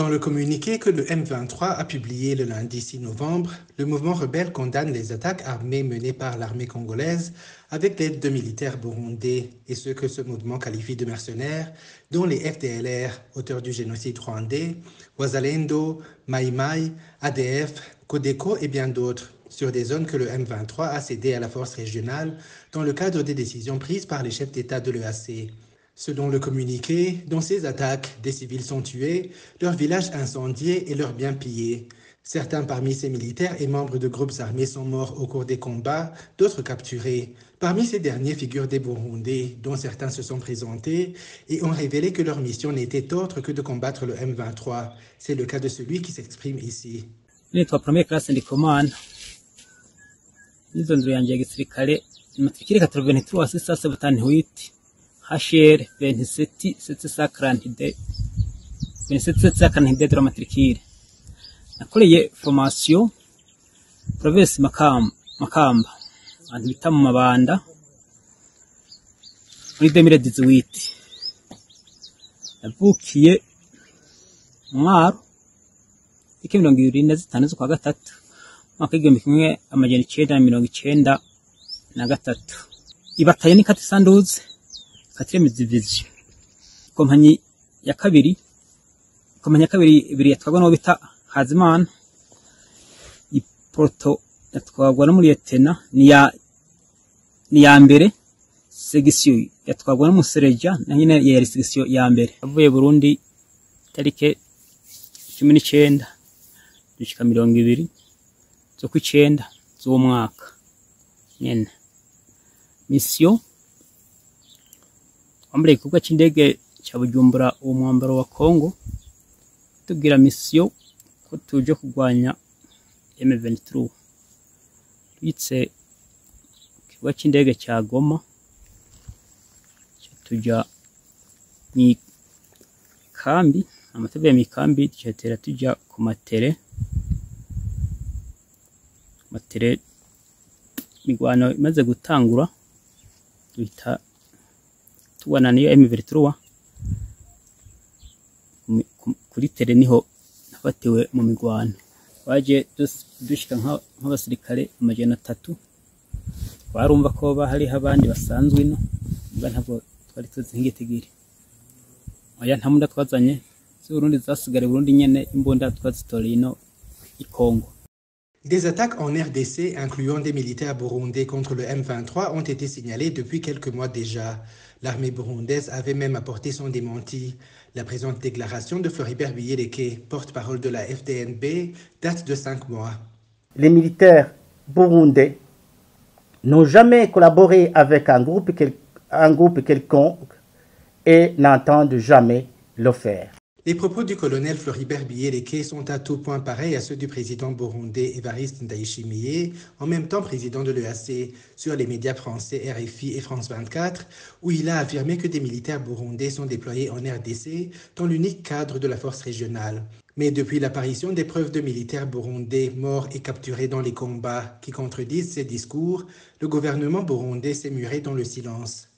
Dans le communiqué que le M23 a publié le lundi 6 novembre, le mouvement rebelle condamne les attaques armées menées par l'armée congolaise avec l'aide de militaires burundais et ceux que ce mouvement qualifie de mercenaires, dont les FDLR, auteurs du génocide rwandais, Wazalendo, Mai Mai, ADF, Codeco et bien d'autres, sur des zones que le M23 a cédées à la force régionale dans le cadre des décisions prises par les chefs d'État de l'EAC. Selon le communiqué, dans ces attaques, des civils sont tués, leurs villages incendiés et leurs biens pillés. Certains parmi ces militaires et membres de groupes armés sont morts au cours des combats, d'autres capturés. Parmi ces derniers figurent des Burundais, dont certains se sont présentés et ont révélé que leur mission n'était autre que de combattre le M23. C'est le cas de celui qui s'exprime ici. Nitwa Premier Class Ndikumana. Nizo nzu yanjye ya gisirikare matrikire 83 678 HR 27 de la matricule. Nakoreye formation province Makamba abantu bita mu Mabanda muri 2018. Navukiye Mwaro 2025 z'ukwa gatatu mwaka w'igihumbi kimwe amajana 1993. Ibataye ni kati sanduze Quatrième division. Kompanyi ya kabiri ibiri yatwagwa no bita Hazimana. Iproto yatwagwa no muri Etena ni ya mbere. Section yatwagwa no Musereja na nyine yari section ya mbere. Avuye Burundi tarike 19 dushika 20 zo ku 9 zo mwaka nyene. Mission Ambre ikibuga c'indege cya Bujumbura uwo mwambaro wa Kongo tugira mission ko tuje kugwanya M23. Twitse ikibuga c'indege cya Goma tuja ni kambi amatebe mikambi cyatera tuja ku matere migwano imaze gutangura bita tubana niyo M23 kuri tere niho nafatiwe mu migwano waje dushika nk'abasirikare amajana 3 warumva ko bahari abandi basanzwe ino mba ntabwo twari tuzi ngitegire aya ntamunda twazanye z'Urundi zasigare Burundi nyene imbonda twazitoreye ino ikongo. Des attaques en RDC, incluant des militaires burundais contre le M23, ont été signalées depuis quelques mois déjà. L'armée burundaise avait même apporté son démenti. La présente déclaration de Floribert Biyeleke, porte-parole de la FDNB, date de 5 mois. Les militaires burundais n'ont jamais collaboré avec un groupe quelconque et n'entendent jamais le faire. Les propos du colonel Floribert Biyeleke sont à tout point pareils à ceux du président burundais Evariste Ndayishimiye, en même temps président de l'EAC, sur les médias français RFI et France 24, où il a affirmé que des militaires burundais sont déployés en RDC dans l'unique cadre de la force régionale. Mais depuis l'apparition des preuves de militaires burundais morts et capturés dans les combats qui contredisent ces discours, le gouvernement burundais s'est muré dans le silence.